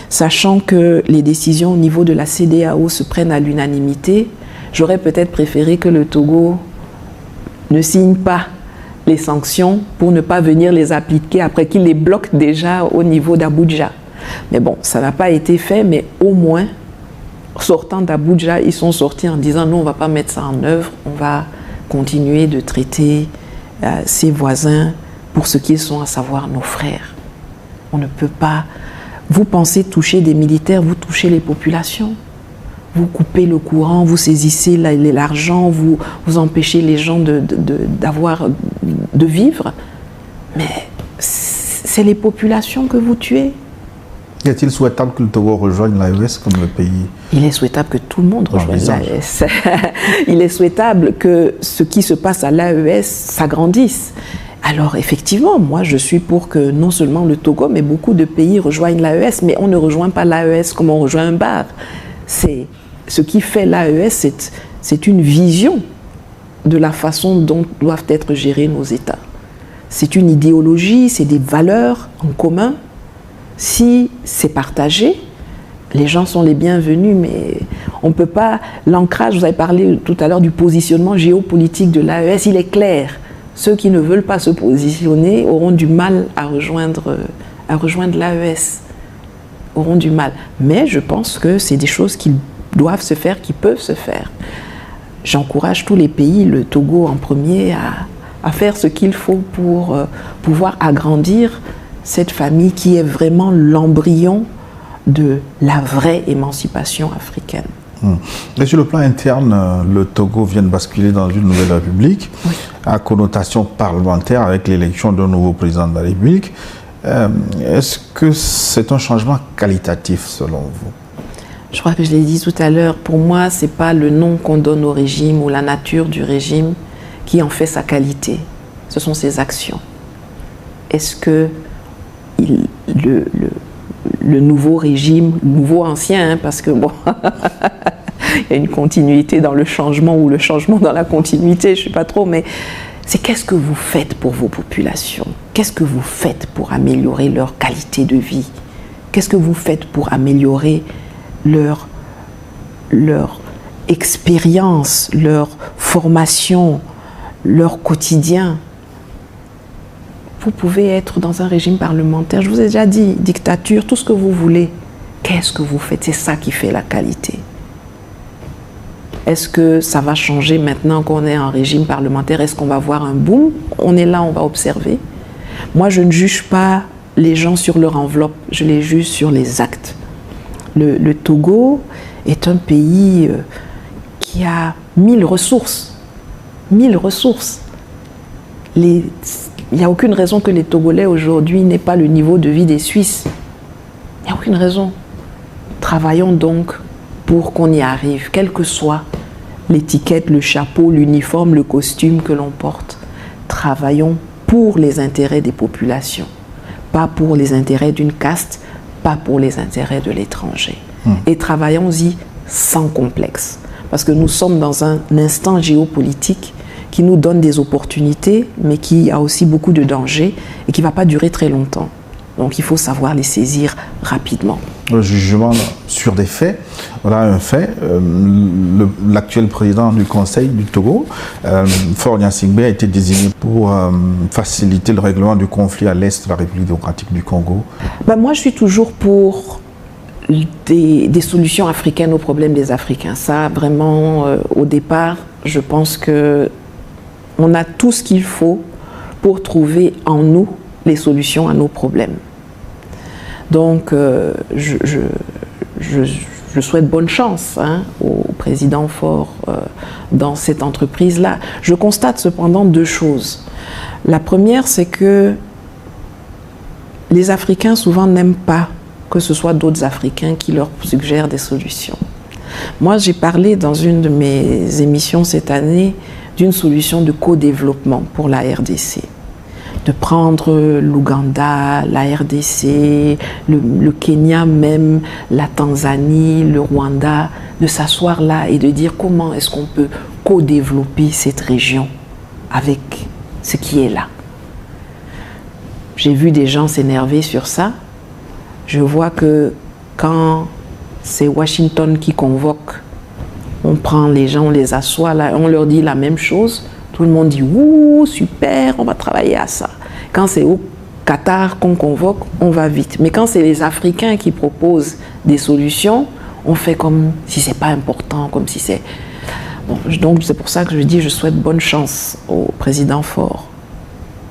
sachant que les décisions au niveau de la CEDEAO se prennent à l'unanimité, j'aurais peut-être préféré que le Togo ne signe pas les sanctions pour ne pas venir les appliquer après qu'il les bloque déjà au niveau d'Abuja. Mais bon, ça n'a pas été fait, mais au moins, sortant d'Abuja, ils sont sortis en disant non, on ne va pas mettre ça en œuvre, on va continuer de traiter ses voisins pour ce qu'ils sont, à savoir nos frères. On ne peut pas... Vous pensez toucher des militaires, vous touchez les populations. Vous coupez le courant, vous saisissez l'argent, vous empêchez les gens de vivre. Mais c'est les populations que vous tuez. Est-il souhaitable que le Togo rejoigne l'AES comme le pays ? Il est souhaitable que tout le monde rejoigne l'AES. Il est souhaitable que ce qui se passe à l'AES s'agrandisse. Alors effectivement, moi je suis pour que non seulement le Togo, mais beaucoup de pays rejoignent l'AES, mais on ne rejoint pas l'AES comme on rejoint un bar. Ce qui fait l'AES, c'est une vision de la façon dont doivent être gérés nos États. C'est une idéologie, c'est des valeurs en commun. Si c'est partagé, les gens sont les bienvenus, mais on ne peut pas... L'ancrage, vous avez parlé tout à l'heure du positionnement géopolitique de l'AES, il est clair. Ceux qui ne veulent pas se positionner auront du mal à rejoindre l'AES. Auront du mal. Mais je pense que c'est des choses qui doivent se faire, qui peuvent se faire. J'encourage tous les pays, le Togo en premier, à faire ce qu'il faut pour pouvoir agrandir cette famille qui est vraiment l'embryon de la vraie émancipation africaine. Et sur le plan interne, le Togo vient de basculer dans une nouvelle république, oui, à connotation parlementaire avec l'élection d'un nouveau président de la République. Est-ce que c'est un changement qualitatif selon vous ? Je crois que je l'ai dit tout à l'heure, pour moi, ce n'est pas le nom qu'on donne au régime ou la nature du régime qui en fait sa qualité. Ce sont ses actions. Est-ce que le nouveau régime, nouveau ancien, hein, parce que bon, il y a une continuité dans le changement ou le changement dans la continuité, je ne sais pas trop, mais c'est qu'est-ce que vous faites pour vos populations ? Qu'est-ce que vous faites pour améliorer leur qualité de vie ? Qu'est-ce que vous faites pour améliorer leur expérience, leur formation, leur quotidien ? Vous pouvez être dans un régime parlementaire, je vous ai déjà dit, dictature, tout ce que vous voulez. Qu'est-ce que vous faites ? C'est ça qui fait la qualité. Est-ce que ça va changer maintenant qu'on est en régime parlementaire ? Est-ce qu'on va voir un boom ? On est là, on va observer. Moi, je ne juge pas les gens sur leur enveloppe, je les juge sur les actes. Le Togo est un pays qui a 1000 ressources. 1000 ressources. Il n'y a aucune raison que les Togolais aujourd'hui n'aient pas le niveau de vie des Suisses. Il n'y a aucune raison. Travaillons donc pour qu'on y arrive, quelle que soit l'étiquette, le chapeau, l'uniforme, le costume que l'on porte. Travaillons pour les intérêts des populations, pas pour les intérêts d'une caste, pas pour les intérêts de l'étranger. Et travaillons-y sans complexe, parce que nous sommes dans un instant géopolitique qui nous donne des opportunités, mais qui a aussi beaucoup de dangers et qui ne va pas durer très longtemps. Donc il faut savoir les saisir rapidement. Le jugement sur des faits, voilà un fait. L'actuel président du Conseil du Togo, Faure Gnassingbé, a été désigné pour faciliter le règlement du conflit à l'est de la République démocratique du Congo. Moi, je suis toujours pour des solutions africaines aux problèmes des Africains. Ça, vraiment, au départ, je pense qu'on a tout ce qu'il faut pour trouver en nous les solutions à nos problèmes. Donc, je souhaite bonne chance au président Faure dans cette entreprise-là. Je constate cependant deux choses. La première, c'est que les Africains souvent n'aiment pas que ce soit d'autres Africains qui leur suggèrent des solutions. Moi, j'ai parlé dans une de mes émissions cette année d'une solution de co-développement pour la RDC. De prendre l'Ouganda, la RDC, le Kenya même, la Tanzanie, le Rwanda, de s'asseoir là et de dire comment est-ce qu'on peut co-développer cette région avec ce qui est là. J'ai vu des gens s'énerver sur ça. Je vois que quand c'est Washington qui convoque, on prend les gens, on les assoit là, on leur dit la même chose. Tout le monde dit « Ouh, super, on va travailler à ça ». Quand c'est au Qatar qu'on convoque, on va vite. Mais quand c'est les Africains qui proposent des solutions, on fait comme si c'est pas important, comme si c'est... Bon, donc c'est pour ça que je dis je souhaite bonne chance au président Faure.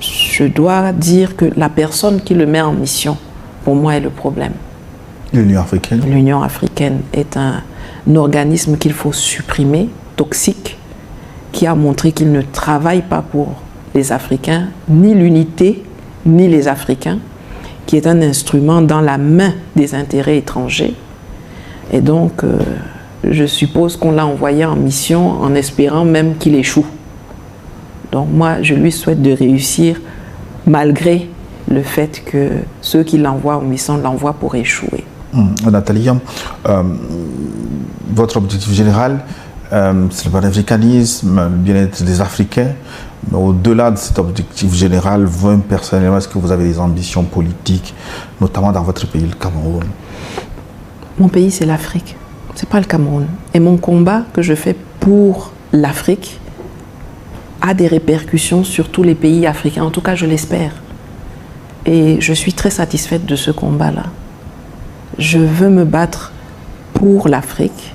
Je dois dire que la personne qui le met en mission, pour moi, est le problème. L'Union africaine. L'Union africaine est un organisme qu'il faut supprimer, toxique, qui a montré qu'il ne travaille pas pour les Africains, ni l'unité, ni les Africains, qui est un instrument dans la main des intérêts étrangers. Et donc, je suppose qu'on l'a envoyé en mission en espérant même qu'il échoue. Donc moi, je lui souhaite de réussir, malgré le fait que ceux qui l'envoient en mission l'envoient pour échouer. Nathalie, votre objectif général, c'est le panafricanisme, le bien-être des Africains. Mais au-delà de cet objectif général, vous, personnellement, est-ce que vous avez des ambitions politiques, notamment dans votre pays, le Cameroun? Mon pays, c'est l'Afrique. C'est pas le Cameroun. Et mon combat que je fais pour l'Afrique a des répercussions sur tous les pays africains. En tout cas, je l'espère. Et je suis très satisfaite de ce combat-là. Je veux me battre pour l'Afrique,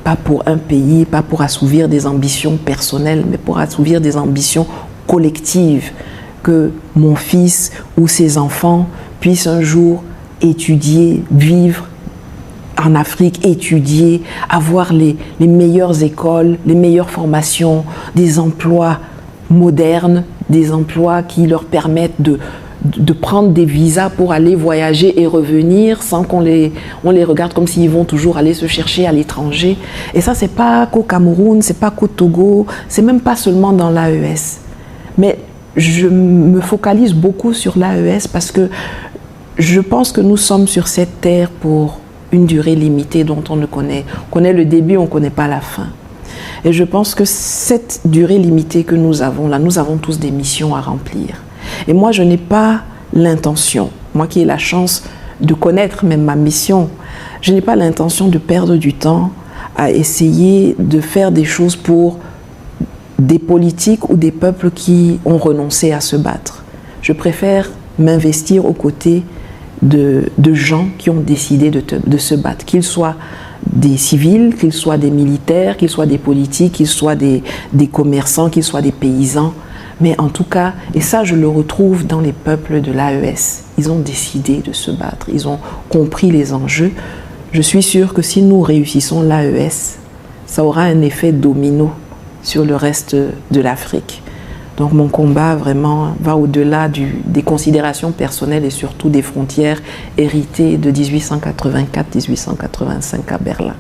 pas pour un pays, pas pour assouvir des ambitions personnelles, mais pour assouvir des ambitions collectives, que mon fils ou ses enfants puissent un jour étudier, vivre en Afrique, étudier, avoir les meilleures écoles, les meilleures formations, des emplois modernes, des emplois qui leur permettent de prendre des visas pour aller voyager et revenir sans qu'on les regarde comme s'ils vont toujours aller se chercher à l'étranger. Et ça, c'est pas qu'au Cameroun, c'est pas qu'au Togo, c'est même pas seulement dans l'AES. Mais je me focalise beaucoup sur l'AES parce que je pense que nous sommes sur cette terre pour une durée limitée dont on ne connaît. On connaît le début, on ne connaît pas la fin. Et je pense que cette durée limitée que nous avons là, nous avons tous des missions à remplir. Et moi, je n'ai pas l'intention, moi qui ai la chance de connaître même ma mission, je n'ai pas l'intention de perdre du temps à essayer de faire des choses pour des politiques ou des peuples qui ont renoncé à se battre. Je préfère m'investir aux côtés de gens qui ont décidé de se battre, qu'ils soient des civils, qu'ils soient des militaires, qu'ils soient des politiques, qu'ils soient des commerçants, qu'ils soient des paysans. Mais en tout cas, et ça je le retrouve dans les peuples de l'AES, ils ont décidé de se battre, ils ont compris les enjeux. Je suis sûre que si nous réussissons l'AES, ça aura un effet domino sur le reste de l'Afrique. Donc mon combat vraiment va au-delà des considérations personnelles et surtout des frontières héritées de 1884-1885 à Berlin.